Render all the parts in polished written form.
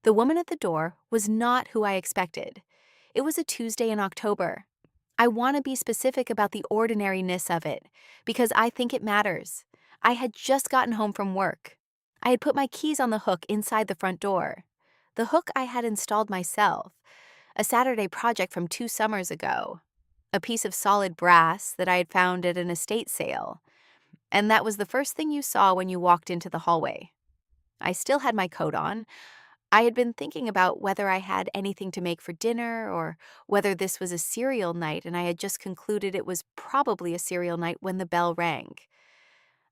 The woman at the door was not who I expected. It was a Tuesday in October. I want to be specific about the ordinariness of it, because I think it matters. I had just gotten home from work. I had put my keys on the hook inside the front door. The hook I had installed myself, a Saturday project from 2 summers ago. A piece of solid brass that I had found at an estate sale. And that was the first thing you saw when you walked into the hallway. I still had my coat on. I had been thinking about whether I had anything to make for dinner or whether this was a cereal night, and I had just concluded it was probably a cereal night when the bell rang.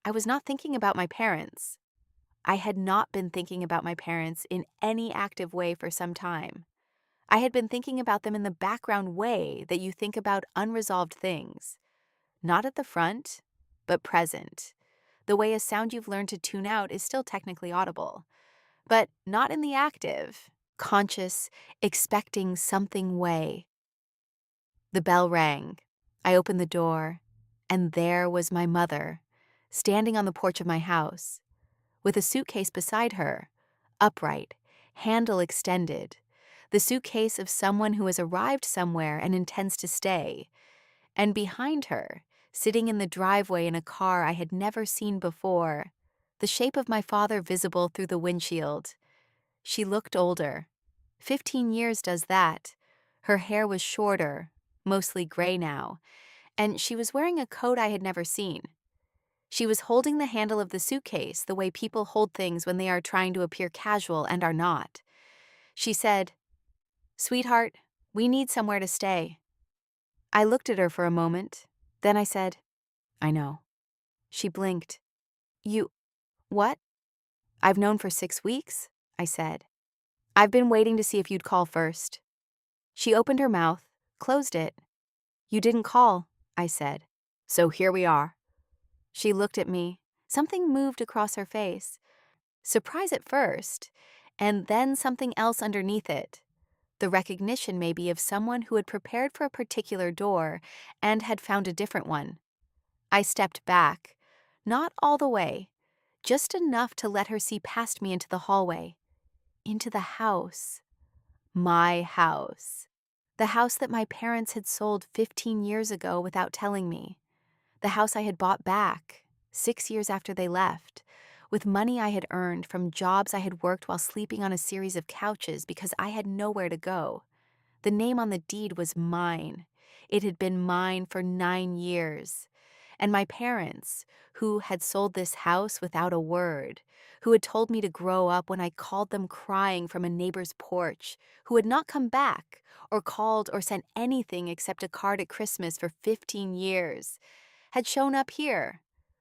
I was not thinking about my parents. I had not been thinking about my parents in any active way for some time. I had been thinking about them in the background way that you think about unresolved things. Not at the front, but present. The way a sound you've learned to tune out is still technically audible. But not in the active, conscious, expecting something way. The bell rang. I opened the door, and there was my mother, standing on the porch of my house, with a suitcase beside her, upright, handle extended, the suitcase of someone who has arrived somewhere and intends to stay, and behind her, sitting in the driveway in a car I had never seen before, the shape of my father visible through the windshield. She looked older. 15 years does that. Her hair was shorter, mostly gray now, and she was wearing a coat I had never seen. She was holding the handle of the suitcase the way people hold things when they are trying to appear casual and are not. She said, "Sweetheart, we need somewhere to stay." I looked at her for a moment. Then I said, "I know." She blinked. "You, what?" "I've known for 6 weeks," I said. "I've been waiting to see if you'd call first." She opened her mouth, closed it. "You didn't call," I said. "So here we are." She looked at me. Something moved across her face. Surprise at first, and then something else underneath it. The recognition maybe of someone who had prepared for a particular door and had found a different one. I stepped back, not all the way, just enough to let her see past me into the hallway, into the house. My house. The house that my parents had sold 15 years ago without telling me. The house I had bought back, 6 years after they left, with money I had earned from jobs I had worked while sleeping on a series of couches because I had nowhere to go. The name on the deed was mine. It had been mine for 9 years. And my parents, who had sold this house without a word, who had told me to grow up when I called them crying from a neighbor's porch, who had not come back or called or sent anything except a card at Christmas for 15 years, had shown up here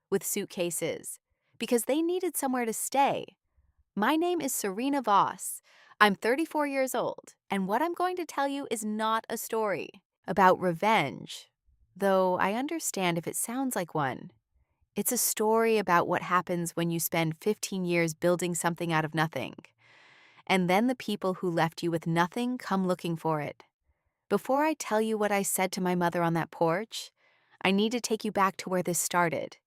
with suitcases because they needed somewhere to stay. My name is Serena Voss. I'm 34 years old, and what I'm going to tell you is not a story about revenge, though I understand if it sounds like one. It's a story about what happens when you spend 15 years building something out of nothing, and then the people who left you with nothing come looking for it. Before I tell you what I said to my mother on that porch, I need to take you back to where this started,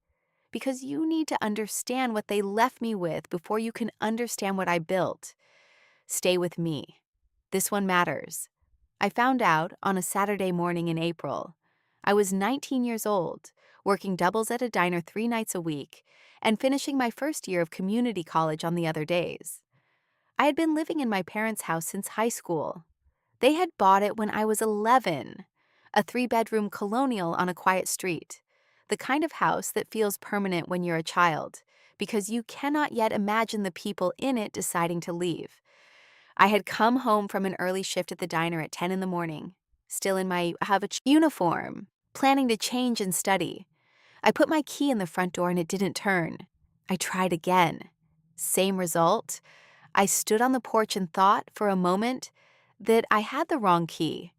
because you need to understand what they left me with before you can understand what I built. Stay with me. This one matters. I found out on a Saturday morning in April. I was 19 years old, working doubles at a diner 3 nights a week, and finishing my first year of community college on the other days. I had been living in my parents' house since high school. They had bought it when I was 11, a 3-bedroom colonial on a quiet street, the kind of house that feels permanent when you're a child, because you cannot yet imagine the people in it deciding to leave. I had come home from an early shift at the diner at 10 in the morning, still in my uniform, planning to change and study. I put my key in the front door and it didn't turn. I tried again. Same result. I stood on the porch and thought for a moment that I had the wrong key.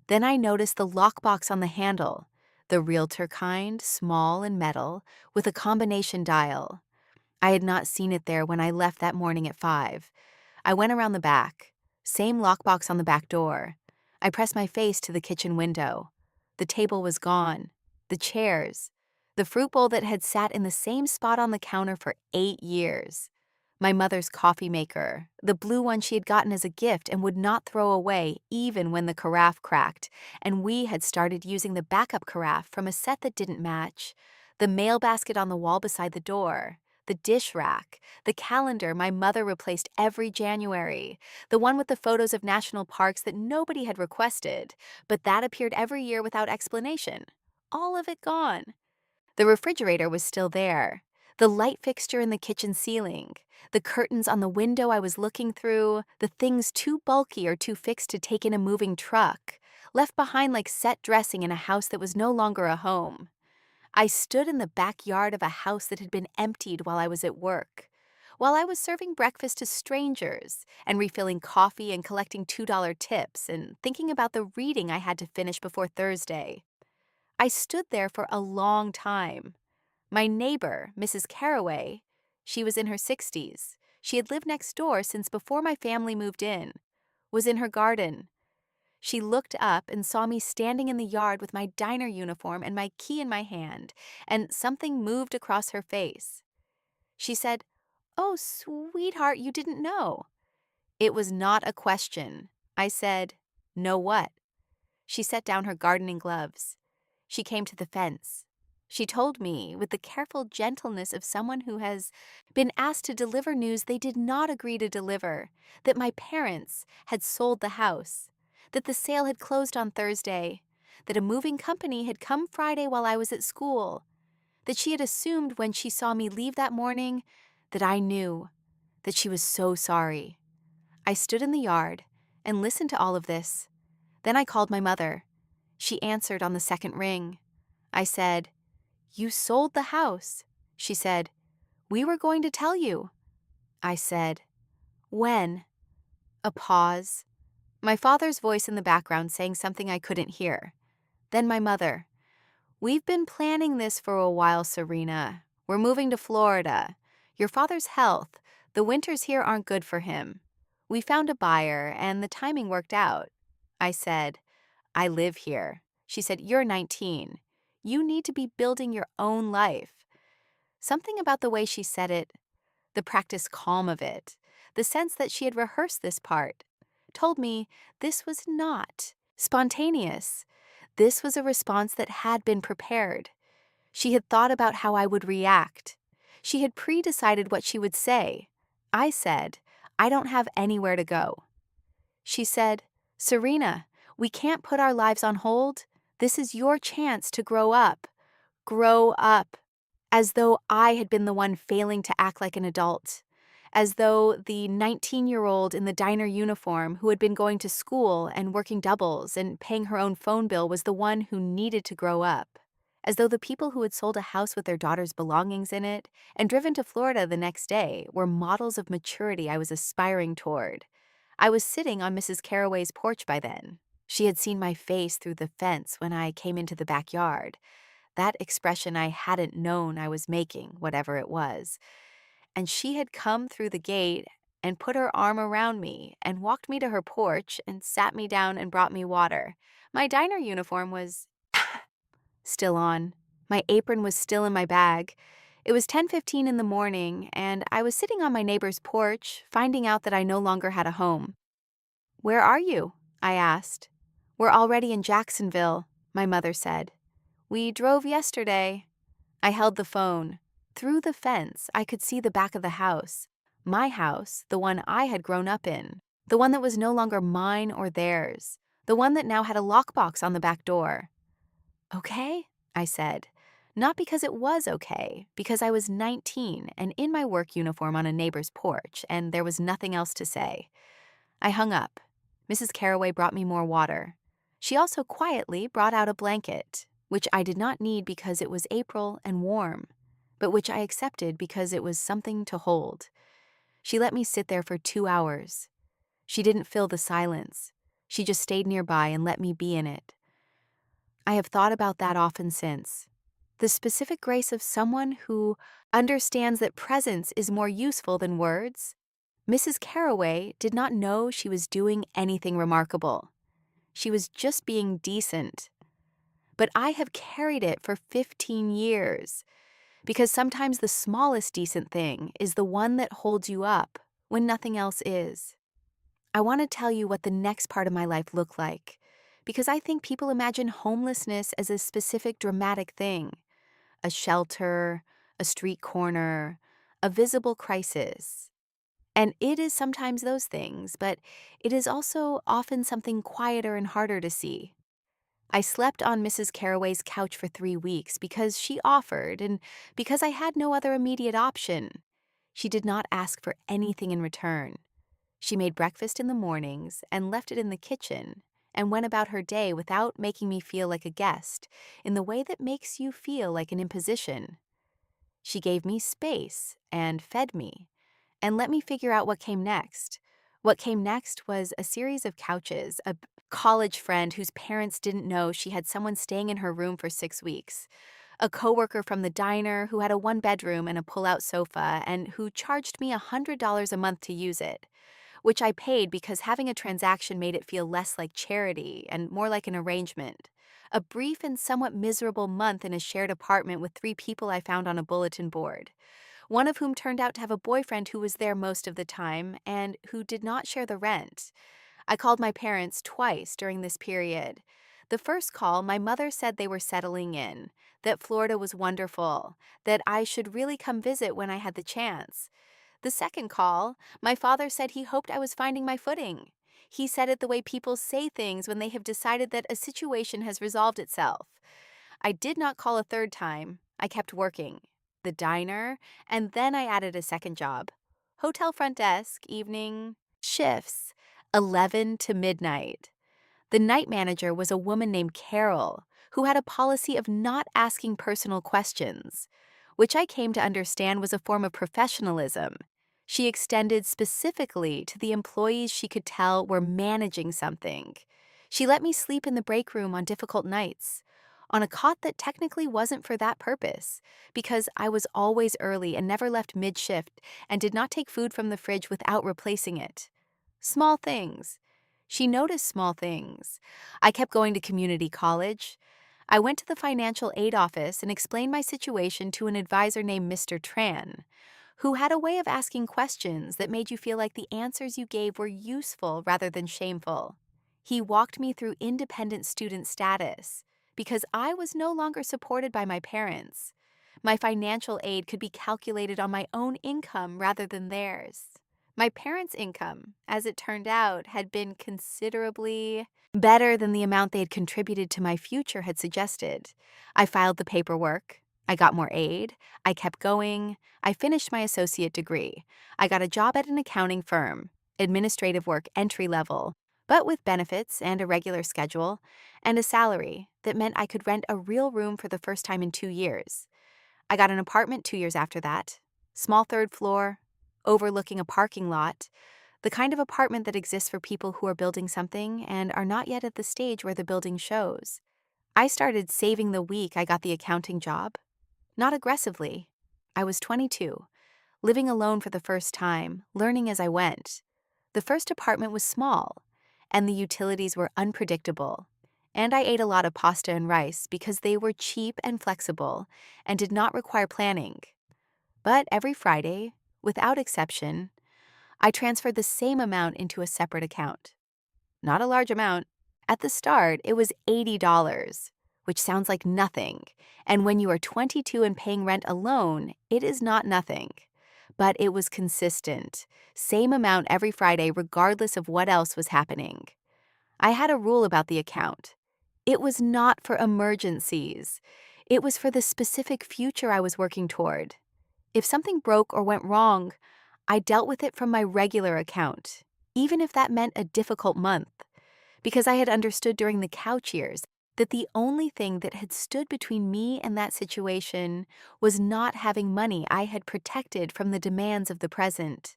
Then I noticed the lockbox on the handle, the realtor kind, small and metal, with a combination dial. I had not seen it there when I left that morning at 5. I went around the back. Same lockbox on the back door. I pressed my face to the kitchen window. The table was gone. The chairs. The fruit bowl that had sat in the same spot on the counter for 8 years. My mother's coffee maker, the blue one she had gotten as a gift and would not throw away even when the carafe cracked, and we had started using the backup carafe from a set that didn't match, the mail basket on the wall beside the door, the dish rack, the calendar my mother replaced every January, the one with the photos of national parks that nobody had requested, but that appeared every year without explanation. All of it gone. The refrigerator was still there, the light fixture in the kitchen ceiling, the curtains on the window I was looking through, the things too bulky or too fixed to take in a moving truck, left behind like set dressing in a house that was no longer a home. I stood in the backyard of a house that had been emptied while I was at work, while I was serving breakfast to strangers and refilling coffee and collecting $2 tips and thinking about the reading I had to finish before Thursday. I stood there for a long time. My neighbor, Mrs. Carraway, she was in her 60s. She had lived next door since before my family moved in, was in her garden. She looked up and saw me standing in the yard with my diner uniform and my key in my hand, and something moved across her face. She said, "Oh, sweetheart, you didn't know." It was not a question. I said, "Know what?" She set down her gardening gloves. She came to the fence. She told me, with the careful gentleness of someone who has been asked to deliver news they did not agree to deliver, that my parents had sold the house, that the sale had closed on Thursday, that a moving company had come Friday while I was at school, that she had assumed when she saw me leave that morning that I knew, that she was so sorry. I stood in the yard and listened to all of this. Then I called my mother. She answered on the second ring. I said, "You sold the house." She said, "We were going to tell you." I said, "When?" A pause. My father's voice in the background saying something I couldn't hear. Then my mother. "We've been planning this for a while, Serena. We're moving to Florida. Your father's health, the winters here aren't good for him. We found a buyer, and the timing worked out." I said, "I live here." She said, "You're 19. You need to be building your own life." Something about the way she said it, the practiced calm of it, the sense that she had rehearsed this part, told me this was not spontaneous. This was a response that had been prepared. She had thought about how I would react. She had pre-decided what she would say. I said, "I don't have anywhere to go." She said, "Serena, we can't put our lives on hold. This is your chance to grow up. Grow up." As though I had been the one failing to act like an adult. As though the 19-year-old in the diner uniform who had been going to school and working doubles and paying her own phone bill was the one who needed to grow up. As though the people who had sold a house with their daughter's belongings in it and driven to Florida the next day were models of maturity I was aspiring toward. I was sitting on Mrs. Carraway's porch by then. She had seen my face through the fence when I came into the backyard. That expression I hadn't known I was making, whatever it was. And she had come through the gate and put her arm around me and walked me to her porch and sat me down and brought me water. My diner uniform was still on. My apron was still in my bag. It was 10:15 in the morning, and I was sitting on my neighbor's porch, finding out that I no longer had a home. "Where are you?" I asked. "We're already in Jacksonville," my mother said. "We drove yesterday." I held the phone. Through the fence, I could see the back of the house. My house, the one I had grown up in. The one that was no longer mine or theirs. The one that now had a lockbox on the back door. "Okay," I said. Not because it was okay, because I was 19 and in my work uniform on a neighbor's porch, and there was nothing else to say. I hung up. Mrs. Carraway brought me more water. She also quietly brought out a blanket, which I did not need because it was April and warm, but which I accepted because it was something to hold. She let me sit there for 2 hours. She didn't fill the silence. She just stayed nearby and let me be in it. I have thought about that often since. The specific grace of someone who understands that presence is more useful than words. Mrs. Carraway did not know she was doing anything remarkable. She was just being decent. But I have carried it for 15 years. because sometimes the smallest decent thing is the one that holds you up when nothing else is. I want to tell you what the next part of my life looked like, because I think people imagine homelessness as a specific dramatic thing: a shelter, a street corner, a visible crisis. And it is sometimes those things, but it is also often something quieter and harder to see. I slept on Mrs. Carraway's couch for 3 weeks because she offered and because I had no other immediate option. She did not ask for anything in return. She made breakfast in the mornings and left it in the kitchen and went about her day without making me feel like a guest in the way that makes you feel like an imposition. She gave me space and fed me and let me figure out what came next. What came next was a series of couches, a college friend whose parents didn't know she had someone staying in her room for 6 weeks, a coworker from the diner who had a one-bedroom and a pull-out sofa and who charged me $100 a month to use it, which I paid because having a transaction made it feel less like charity and more like an arrangement. A brief and somewhat miserable month in a shared apartment with 3 people I found on a bulletin board, one of whom turned out to have a boyfriend who was there most of the time and who did not share the rent. I called my parents twice during this period. The first call, my mother said they were settling in, that Florida was wonderful, that I should really come visit when I had the chance. The second call, my father said he hoped I was finding my footing. He said it the way people say things when they have decided that a situation has resolved itself. I did not call a third time. I kept working. The diner, and then I added a second job. Hotel front desk, evening shifts, 11 to midnight. The night manager was a woman named Carol, who had a policy of not asking personal questions, which I came to understand was a form of professionalism. She extended specifically to the employees she could tell were managing something. She let me sleep in the break room on difficult nights, on a cot that technically wasn't for that purpose, because I was always early and never left mid-shift and did not take food from the fridge without replacing it. Small things. She noticed small things. I kept going to community college. I went to the financial aid office and explained my situation to an advisor named Mr. Tran, who had a way of asking questions that made you feel like the answers you gave were useful rather than shameful. He walked me through independent student status because I was no longer supported by my parents. My financial aid could be calculated on my own income rather than theirs. My parents' income, as it turned out, had been considerably better than the amount they had contributed to my future had suggested. I filed the paperwork. I got more aid. I kept going. I finished my associate degree. I got a job at an accounting firm, administrative work entry level, but with benefits and a regular schedule, and a salary that meant I could rent a real room for the first time in 2 years. I got an apartment 2 years after that, small third floor, overlooking a parking lot, the kind of apartment that exists for people who are building something and are not yet at the stage where the building shows. I started saving the week I got the accounting job. Not aggressively. I was 22, living alone for the first time, learning as I went. The first apartment was small, and the utilities were unpredictable. And I ate a lot of pasta and rice because they were cheap and flexible and did not require planning. But every Friday, without exception, I transferred the same amount into a separate account. Not a large amount. At the start, it was $80, which sounds like nothing. And when you are 22 and paying rent alone, it is not nothing. But it was consistent. Same amount every Friday, regardless of what else was happening. I had a rule about the account. It was not for emergencies. It was for the specific future I was working toward. If something broke or went wrong, I dealt with it from my regular account, even if that meant a difficult month, because I had understood during the couch years that the only thing that had stood between me and that situation was not having money I had protected from the demands of the present.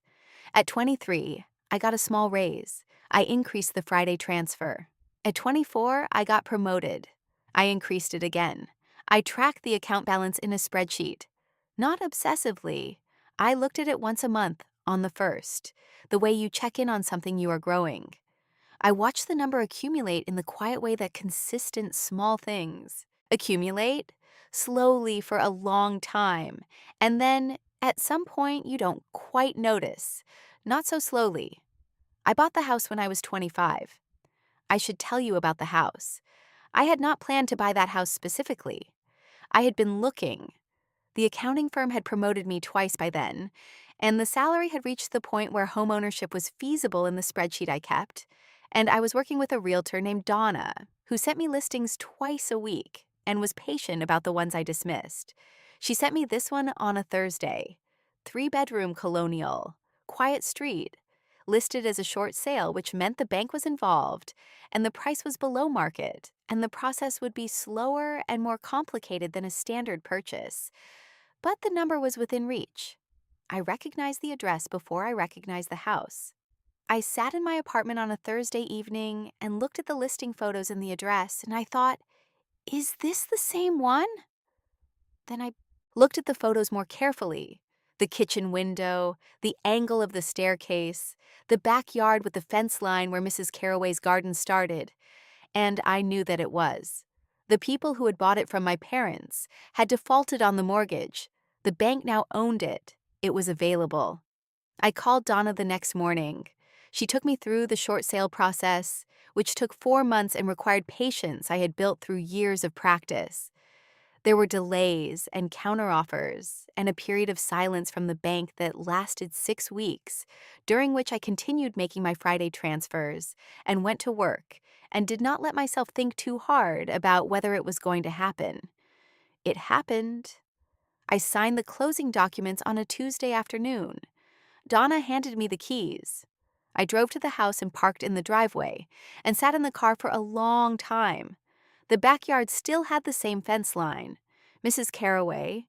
At 23, I got a small raise. I increased the Friday transfer. At 24, I got promoted. I increased it again. I tracked the account balance in a spreadsheet. Not obsessively. I looked at it once a month, on the first, the way you check in on something you are growing. I watched the number accumulate in the quiet way that consistent small things accumulate, slowly for a long time, and then at some point you don't quite notice. Not so slowly. I bought the house when I was 25. I should tell you about the house. I had not planned to buy that house specifically. I had been looking. The accounting firm had promoted me twice by then, and the salary had reached the point where homeownership was feasible in the spreadsheet I kept, and I was working with a realtor named Donna, who sent me listings twice a week and was patient about the ones I dismissed. She sent me this one on a Thursday. 3-bedroom colonial, quiet street, listed as a short sale, which meant the bank was involved, and the price was below market, and the process would be slower and more complicated than a standard purchase. But the number was within reach. I recognized the address before I recognized the house. I sat in my apartment on a Thursday evening and looked at the listing photos and the address, and I thought, is this the same one? Then I looked at the photos more carefully. The kitchen window, the angle of the staircase, the backyard with the fence line where Mrs. Carraway's garden started, and I knew that it was. The people who had bought it from my parents had defaulted on the mortgage. The bank now owned it. It was available. I called Donna the next morning. She took me through the short sale process, which took 4 months and required patience I had built through years of practice. There were delays and counteroffers and a period of silence from the bank that lasted 6 weeks, during which I continued making my Friday transfers and went to work and did not let myself think too hard about whether it was going to happen. It happened. I signed the closing documents on a Tuesday afternoon. Donna handed me the keys. I drove to the house and parked in the driveway and sat in the car for a long time. The backyard still had the same fence line. Mrs. Carraway,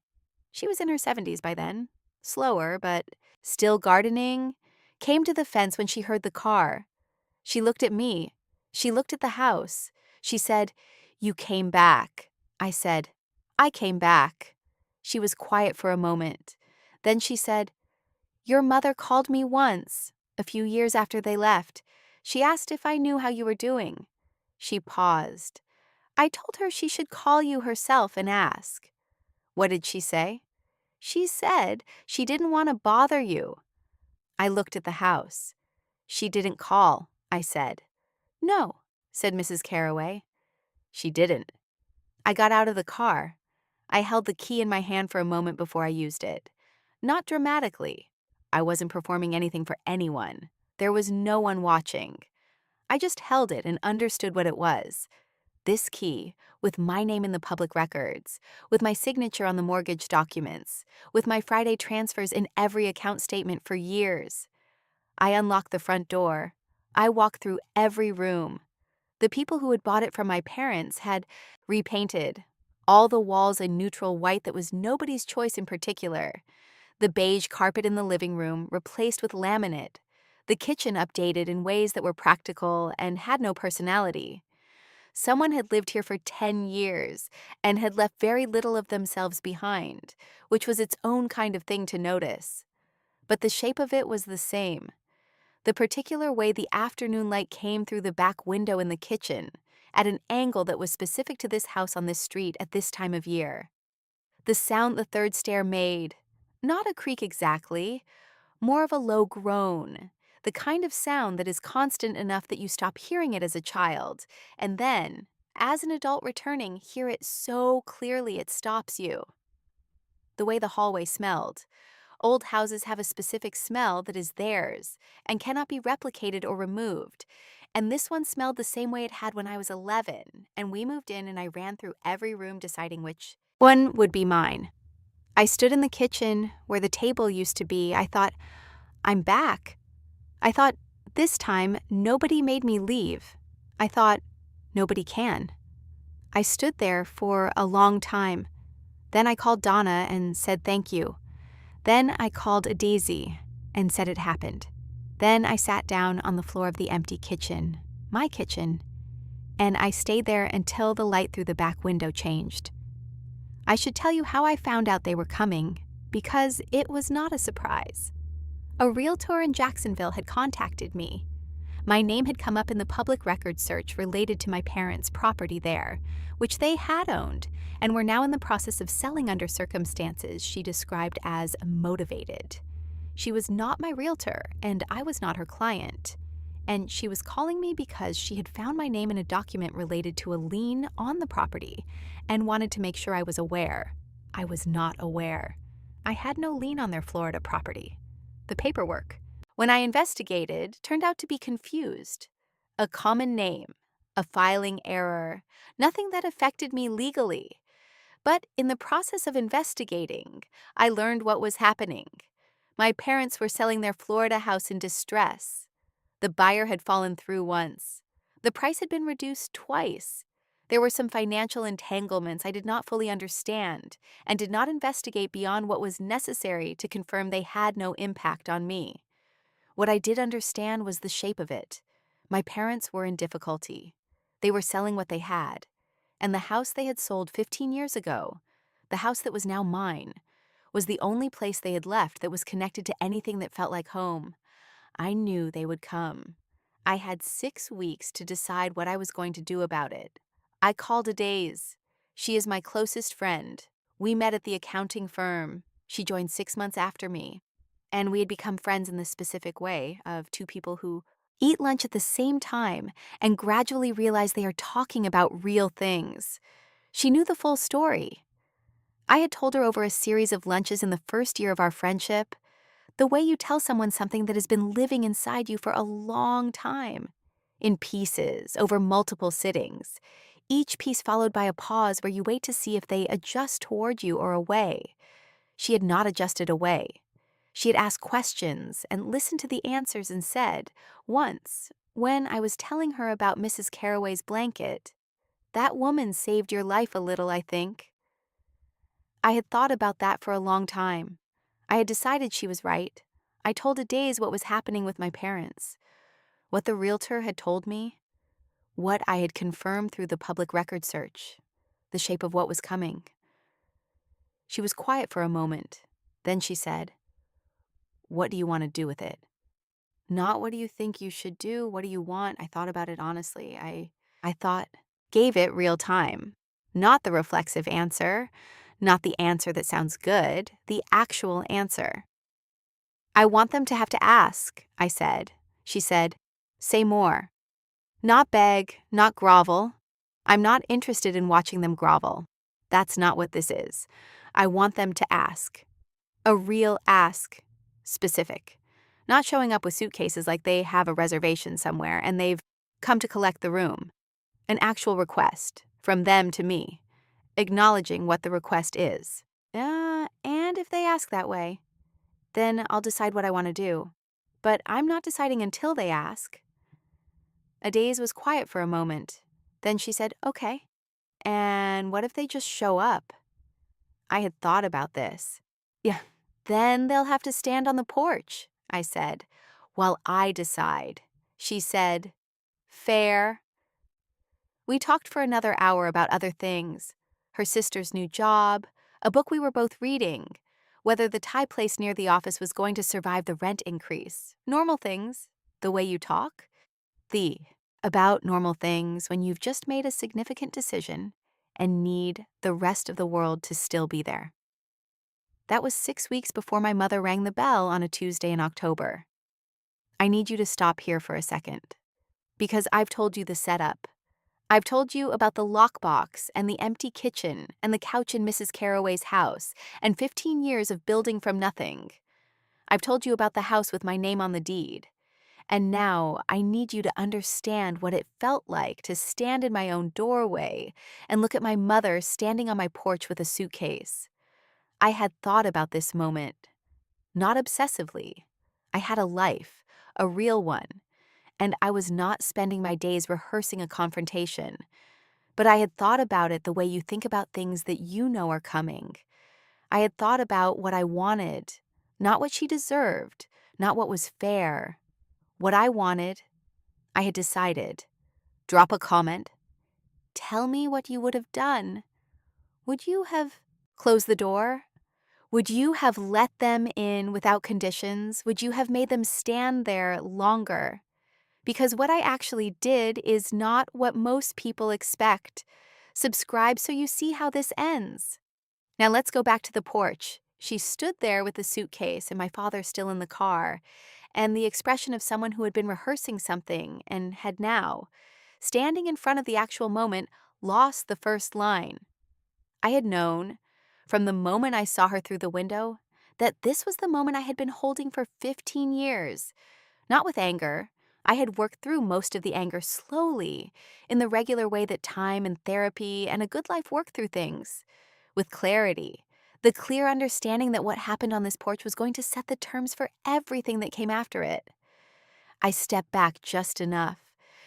she was in her 70s by then, slower but still gardening, came to the fence when she heard the car. She looked at me. She looked at the house. She said, "You came back." I said, "I came back." She was quiet for a moment. Then she said, "Your mother called me once, a few years after they left. She asked if I knew how you were doing." She paused. I told her she should call you herself and ask. What did she say? She said she didn't want to bother you. I looked at the house. She didn't call, I said. "No," said Mrs. Carraway. She didn't. I got out of the car. I held the key in my hand for a moment before I used it. Not dramatically. I wasn't performing anything for anyone. There was no one watching. I just held it and understood what it was. This key, with my name in the public records, with my signature on the mortgage documents, with my Friday transfers in every account statement for years. I unlocked the front door. I walked through every room. The people who had bought it from my parents had repainted all the walls a neutral white that was nobody's choice in particular. The beige carpet in the living room replaced with laminate. The kitchen updated in ways that were practical and had no personality. Someone had lived here for 10 years and had left very little of themselves behind, which was its own kind of thing to notice. But the shape of it was the same. The particular way the afternoon light came through the back window in the kitchen, at an angle that was specific to this house on this street at this time of year. The sound the third stair made, not a creak exactly, more of a low groan, the kind of sound that is constant enough that you stop hearing it as a child, and then, as an adult returning, hear it so clearly it stops you. The way the hallway smelled. Old houses have a specific smell that is theirs and cannot be replicated or removed, and this one smelled the same way it had when I was 11, and we moved in and I ran through every room deciding which one would be mine. I stood in the kitchen where the table used to be. I thought, I'm back. I thought, this time, nobody made me leave. I thought, nobody can. I stood there for a long time. Then I called Donna and said thank you. Then I called a Daisy and said it happened. Then I sat down on the floor of the empty kitchen, my kitchen, and I stayed there until the light through the back window changed. I should tell you how I found out they were coming, because it was not a surprise. A realtor in Jacksonville had contacted me. My name had come up in the public records search related to my parents' property there, which they had owned, and were now in the process of selling under circumstances she described as motivated. She was not my realtor, and I was not her client. And she was calling me because she had found my name in a document related to a lien on the property and wanted to make sure I was aware. I was not aware. I had no lien on their Florida property. The paperwork, when I investigated, turned out to be confused. A common name, a filing error, nothing that affected me legally. But in the process of investigating, I learned what was happening. My parents were selling their Florida house in distress. The buyer had fallen through once. The price had been reduced twice. There were some financial entanglements I did not fully understand and did not investigate beyond what was necessary to confirm they had no impact on me. What I did understand was the shape of it. My parents were in difficulty. They were selling what they had, and the house they had sold 15 years ago, the house that was now mine, was the only place they had left that was connected to anything that felt like home. I knew they would come. I had 6 weeks to decide what I was going to do about it. I called a daze. She is my closest friend. We met at the accounting firm. She joined 6 months after me. And we had become friends in this specific way of two people who eat lunch at the same time and gradually realize they are talking about real things. She knew the full story. I had told her over a series of lunches in the first year of our friendship, the way you tell someone something that has been living inside you for a long time, in pieces, over multiple sittings, each piece followed by a pause where you wait to see if they adjust toward you or away. She had not adjusted away. She had asked questions and listened to the answers and said, once, when I was telling her about Mrs. Carraway's blanket, "That woman saved your life a little, I think." I had thought about that for a long time. I had decided she was right. I told a daze what was happening with my parents, what the realtor had told me, what I had confirmed through the public record search, the shape of what was coming. She was quiet for a moment. Then she said, "What do you want to do with it?" Not what do you think you should do, what do you want? I thought about it honestly. I thought, gave it real time. Not the reflexive answer, not the answer that sounds good, the actual answer. "I want them to have to ask," I said. She said, "Say more." Not beg, not grovel. I'm not interested in watching them grovel. That's not what this is. I want them to ask. A real ask. Specific. Not showing up with suitcases like they have a reservation somewhere and they've come to collect the room. An actual request, from them to me, acknowledging what the request is. And if they ask that way, then I'll decide what I want to do. But I'm not deciding until they ask. A daze was quiet for a moment. Then she said, "Okay. And what if they just show up?" I had thought about this. "Yeah, then they'll have to stand on the porch," I said, "while I decide." She said, "Fair." We talked for another hour about other things, her sister's new job, a book we were both reading, whether the Thai place near the office was going to survive the rent increase, normal things, the way you talk, about normal things when you've just made a significant decision and need the rest of the world to still be there. That was 6 weeks before my mother rang the bell on a Tuesday in October. I need you to stop here for a second, because I've told you the setup. I've told you about the lockbox and the empty kitchen and the couch in Mrs. Carraway's house and 15 years of building from nothing. I've told you about the house with my name on the deed. And now I need you to understand what it felt like to stand in my own doorway and look at my mother standing on my porch with a suitcase. I had thought about this moment, not obsessively. I had a life, a real one, and I was not spending my days rehearsing a confrontation. But I had thought about it the way you think about things that you know are coming. I had thought about what I wanted, not what she deserved, not what was fair. What I wanted, I had decided. Drop a comment. Tell me what you would have done. Would you have closed the door? Would you have let them in without conditions? Would you have made them stand there longer? Because what I actually did is not what most people expect. Subscribe so you see how this ends. Now let's go back to the porch. She stood there with the suitcase and my father still in the car, and the expression of someone who had been rehearsing something and had now, standing in front of the actual moment, lost the first line. I had known, from the moment I saw her through the window, that this was the moment I had been holding for 15 years. Not with anger. I had worked through most of the anger slowly, in the regular way that time and therapy and a good life work through things. With clarity. The clear understanding that what happened on this porch was going to set the terms for everything that came after it. I stepped back just enough.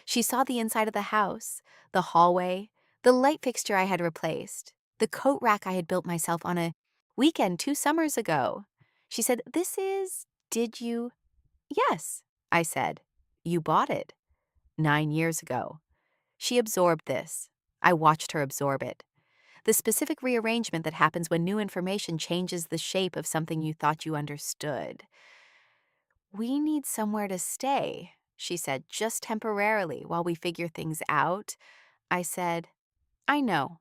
She saw the inside of the house, the hallway, the light fixture I had replaced, the coat rack I had built myself on a weekend 2 summers ago. She said, Did you? Yes, I said. You bought it 9 years ago. She absorbed this. I watched her absorb it. The specific rearrangement that happens when new information changes the shape of something you thought you understood. We need somewhere to stay, she said, just temporarily while we figure things out. I said, I know.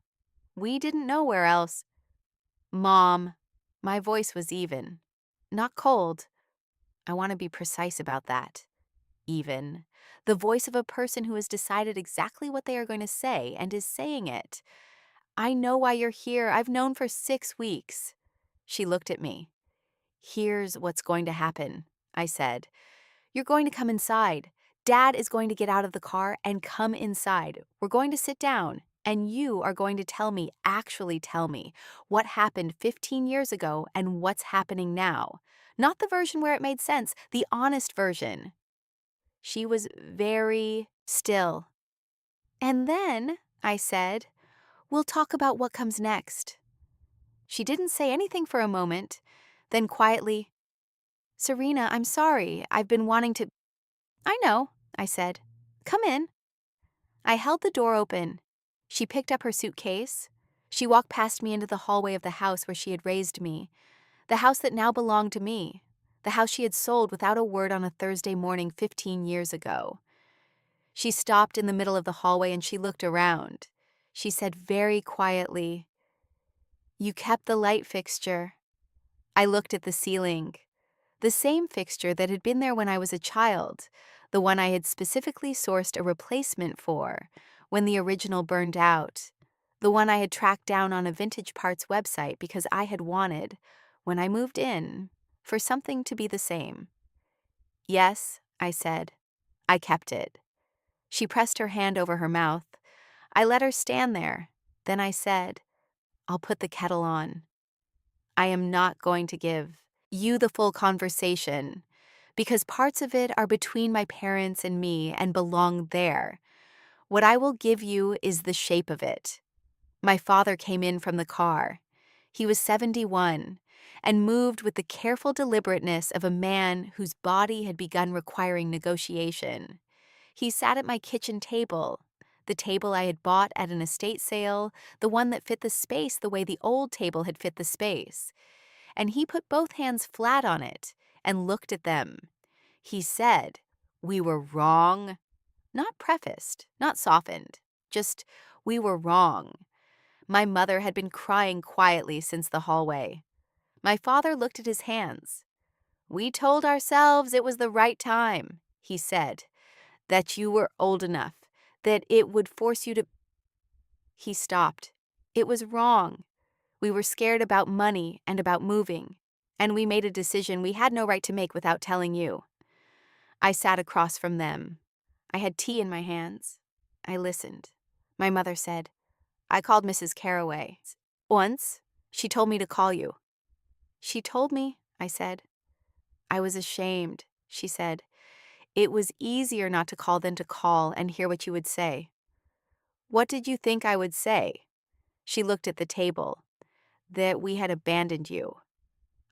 We didn't know where else. Mom, my voice was even. Not cold. I want to be precise about that. Even. The voice of a person who has decided exactly what they are going to say and is saying it. I know why you're here. I've known for 6 weeks. She looked at me. Here's what's going to happen, I said. You're going to come inside. Dad is going to get out of the car and come inside. We're going to sit down, and you are going to actually tell me, what happened 15 years ago and what's happening now. Not the version where it made sense, the honest version. She was very still. And then, I said, we'll talk about what comes next. She didn't say anything for a moment, then quietly, Serena, I'm sorry. I've been wanting to. I know, I said. Come in. I held the door open. She picked up her suitcase. She walked past me into the hallway of the house where she had raised me, the house that now belonged to me, the house she had sold without a word on a Thursday morning 15 years ago. She stopped in the middle of the hallway and she looked around. She said very quietly, You kept the light fixture. I looked at the ceiling. The same fixture that had been there when I was a child, the one I had specifically sourced a replacement for when the original burned out, the one I had tracked down on a vintage parts website because I had wanted, when I moved in, for something to be the same. Yes, I said. I kept it. She pressed her hand over her mouth. I let her stand there. Then I said, I'll put the kettle on. I am not going to give you the full conversation, because parts of it are between my parents and me and belong there. What I will give you is the shape of it. My father came in from the car. He was 71 and moved with the careful deliberateness of a man whose body had begun requiring negotiation. He sat at my kitchen table, the table I had bought at an estate sale, the one that fit the space the way the old table had fit the space. And he put both hands flat on it and looked at them. He said, We were wrong. Not prefaced, not softened, just, we were wrong. My mother had been crying quietly since the hallway. My father looked at his hands. We told ourselves it was the right time, he said, that you were old enough, that it would force you to. He stopped. It was wrong. We were scared about money and about moving, and we made a decision we had no right to make without telling you. I sat across from them. I had tea in my hands. I listened. My mother said, I called Mrs. Carraway. Once, she told me to call you. She told me, I said. I was ashamed, she said. It was easier not to call than to call and hear what you would say. What did you think I would say? She looked at the table. That we had abandoned you.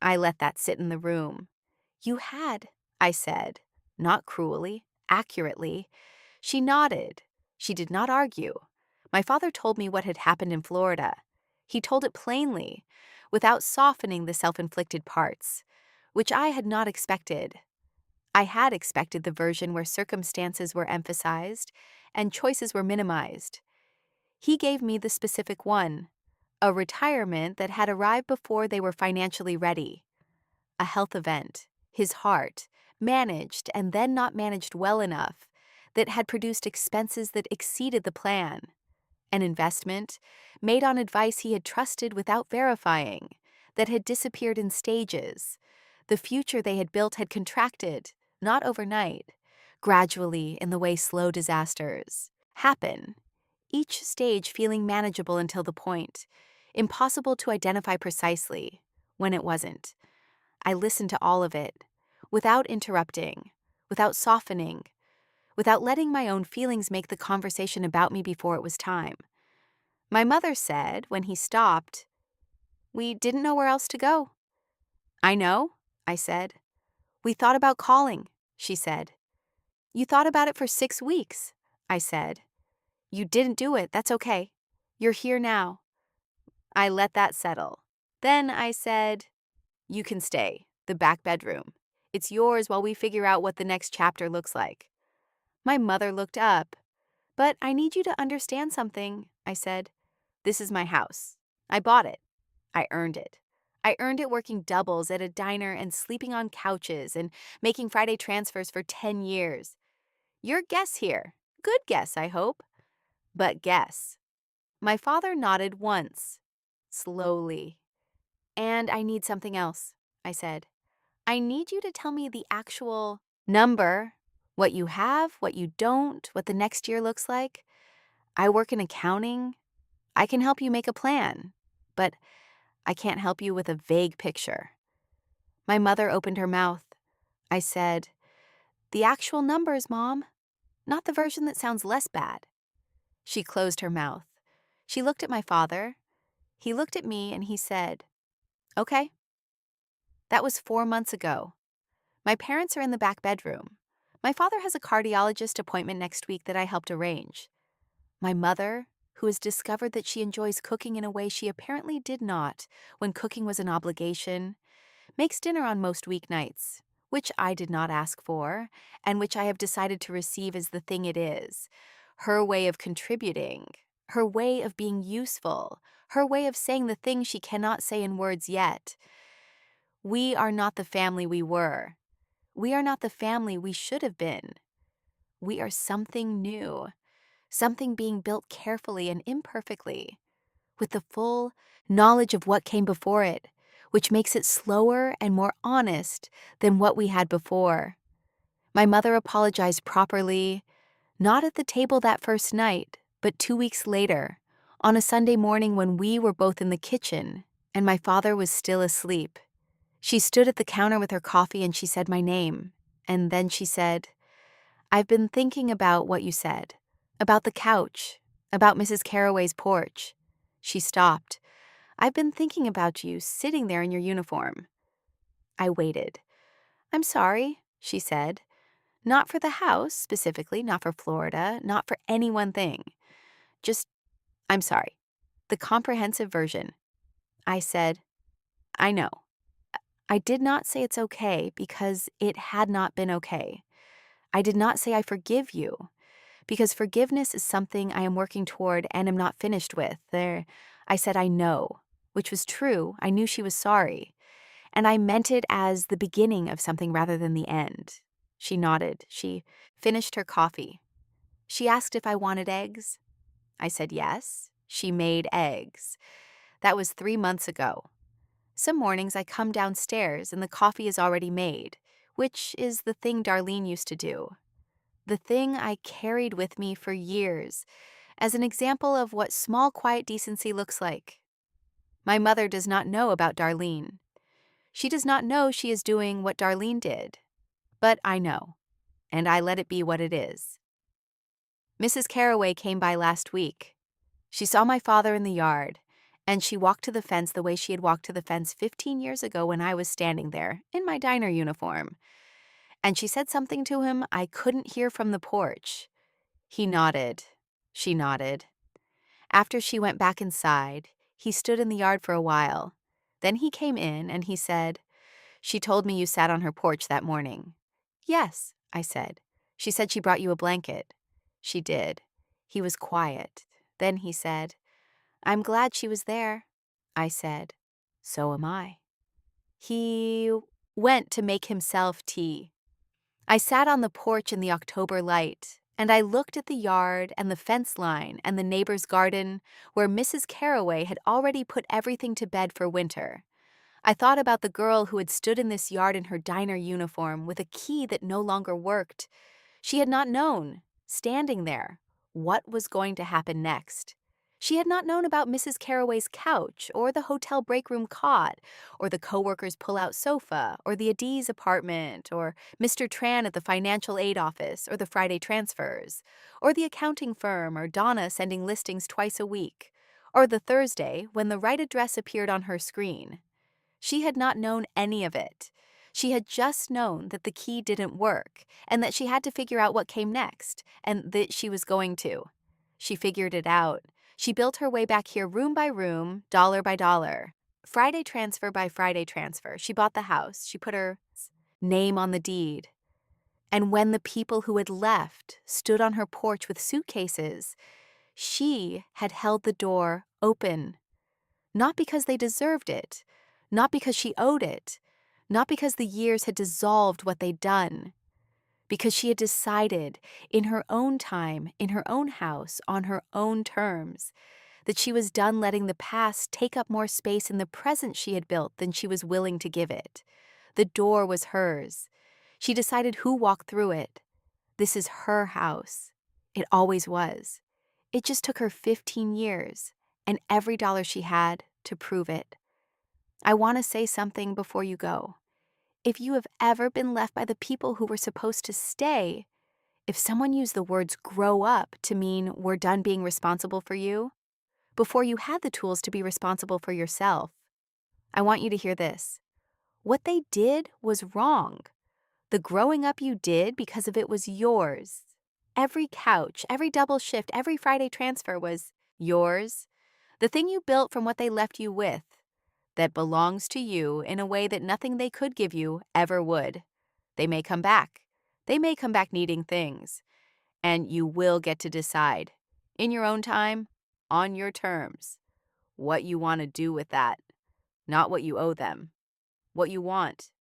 I let that sit in the room. You had, I said, not cruelly, accurately. She nodded. She did not argue. My father told me what had happened in Florida. He told it plainly, without softening the self-inflicted parts, which I had not expected. I had expected the version where circumstances were emphasized and choices were minimized. He gave me the specific one, a retirement that had arrived before they were financially ready, a health event, his heart, managed and then not managed well enough, that had produced expenses that exceeded the plan, an investment made on advice he had trusted without verifying, that had disappeared in stages. The future they had built had contracted, not overnight, gradually in the way slow disasters happen, each stage feeling manageable until the point, impossible to identify precisely, when it wasn't. I listened to all of it, without interrupting, without softening, without letting my own feelings make the conversation about me before it was time. My mother said, when he stopped, "We didn't know where else to go." "I know," I said. "We thought about calling," she said. "You thought about it for 6 weeks," I said. "You didn't do it, that's okay. You're here now." I let that settle. Then I said, "You can stay, the back bedroom. It's yours while we figure out what the next chapter looks like." My mother looked up. "But I need you to understand something," I said. "This is my house. I bought it. I earned it. I earned it working doubles at a diner and sleeping on couches and making Friday transfers for 10 years. Your guess here. Good guess, I hope. But guess." My father nodded once, slowly. "And I need something else," I said. "I need you to tell me the actual number, what you have, what you don't, what the next year looks like. I work in accounting. I can help you make a plan, but I can't help you with a vague picture." My mother opened her mouth. I said, "The actual numbers, Mom, not the version that sounds less bad." She closed her mouth. She looked at my father. He looked at me and he said, "Okay." That was 4 months ago. My parents are in the back bedroom. My father has a cardiologist appointment next week that I helped arrange. My mother, who has discovered that she enjoys cooking in a way she apparently did not when cooking was an obligation, makes dinner on most weeknights, which I did not ask for, and which I have decided to receive as the thing it is. Her way of contributing, her way of being useful, her way of saying the things she cannot say in words yet. We are not the family we were. We are not the family we should have been. We are something new, something being built carefully and imperfectly, with the full knowledge of what came before it, which makes it slower and more honest than what we had before. My mother apologized properly, not at the table that first night, but 2 weeks later, on a Sunday morning when we were both in the kitchen and my father was still asleep. She stood at the counter with her coffee and she said my name. And then she said, "I've been thinking about what you said, about the couch, about Mrs. Carraway's porch." She stopped. "I've been thinking about you sitting there in your uniform." I waited. "I'm sorry," she said. "Not for the house, specifically, not for Florida, not for any one thing. Just, I'm sorry. The comprehensive version." I said, "I know." I did not say it's okay because it had not been okay. I did not say I forgive you because forgiveness is something I am working toward and am not finished with. I said I know, which was true. I knew she was sorry. And I meant it as the beginning of something rather than the end. She nodded. She finished her coffee. She asked if I wanted eggs. I said yes. She made eggs. That was 3 months ago. Some mornings I come downstairs and the coffee is already made, which is the thing Darlene used to do. The thing I carried with me for years as an example of what small, quiet decency looks like. My mother does not know about Darlene. She does not know she is doing what Darlene did. But I know, and I let it be what it is. Mrs. Carraway came by last week. She saw my father in the yard, and she walked to the fence the way she had walked to the fence 15 years ago when I was standing there in my diner uniform. And she said something to him I couldn't hear from the porch. He nodded. She nodded. After she went back inside, he stood in the yard for a while. Then he came in and he said, "She told me you sat on her porch that morning." Yes, I said. She said she brought you a blanket. She did. He was quiet. Then he said, I'm glad she was there. I said, so am I. He went to make himself tea. I sat on the porch in the October light, and I looked at the yard and the fence line and the neighbor's garden where Mrs. Carroway had already put everything to bed for winter. I thought about the girl who had stood in this yard in her diner uniform with a key that no longer worked. She had not known, standing there, what was going to happen next. She had not known about Mrs. Carroway's couch, or the hotel break room cot, or the coworker's pull-out sofa, or the Adiz apartment, or Mr. Tran at the financial aid office, or the Friday transfers, or the accounting firm, or Donna sending listings twice a week, or the Thursday when the right address appeared on her screen. She had not known any of it. She had just known that the key didn't work, and that she had to figure out what came next, and that she was going to. She figured it out. She built her way back here room by room, dollar by dollar. Friday transfer by Friday transfer. She bought the house. She put her name on the deed. And when the people who had left stood on her porch with suitcases, she had held the door open. Not because they deserved it, not because she owed it, not because the years had dissolved what they'd done, because she had decided in her own time, in her own house, on her own terms, that she was done letting the past take up more space in the present she had built than she was willing to give it. The door was hers. She decided who walked through it. This is her house. It always was. It just took her 15 years, and every dollar she had, to prove it. I want to say something before you go. If you have ever been left by the people who were supposed to stay, if someone used the words grow up to mean we're done being responsible for you, before you had the tools to be responsible for yourself, I want you to hear this. What they did was wrong. The growing up you did because of it was yours. Every couch, every double shift, every Friday transfer was yours. The thing you built from what they left you with, that belongs to you in a way that nothing they could give you ever would. They may come back. They may come back needing things. And you will get to decide, in your own time, on your terms, what you want to do with that. Not what you owe them. What you want.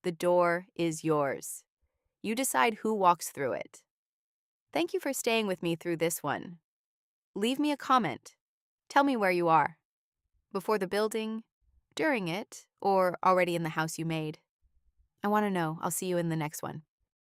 The door is yours. You decide who walks through it. Thank you for staying with me through this one. Leave me a comment. Tell me where you are. Before the building, during it, or already in the house you made. I want to know. I'll see you in the next one.